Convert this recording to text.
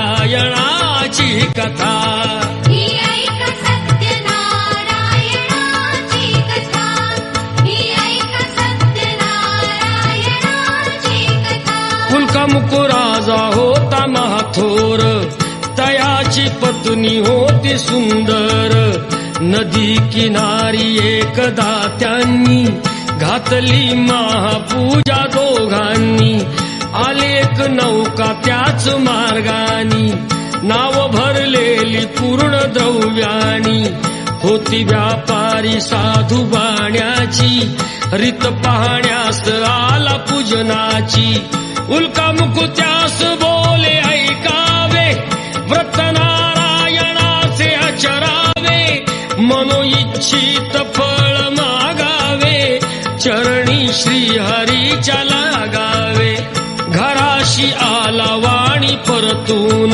सत्यनारायणाची कथा ही ऐक सत्यनारायणाची कथा ही ऐक सत्यनारायणाची कथा कुलका मुकुराजा होता महाथोर तयाची पत्नी होती सुंदर नदी किनारी एकदा त्यांनी घातली महापूजा दोघांनी आले एक नौका त्याच मार्गानी नाव भरलेली पूर्ण द्रव्यानी होती व्यापारी साधू बाण्याची रीत पाहण्यास आला पूजनाची उल्का मुकू त्यास बोले ऐकावे व्रत नारायणाचे आचरावे मनोइच्छित फळ मागावे चरणी श्रीहरीच्या लागावे घराशी आला वाणी परतून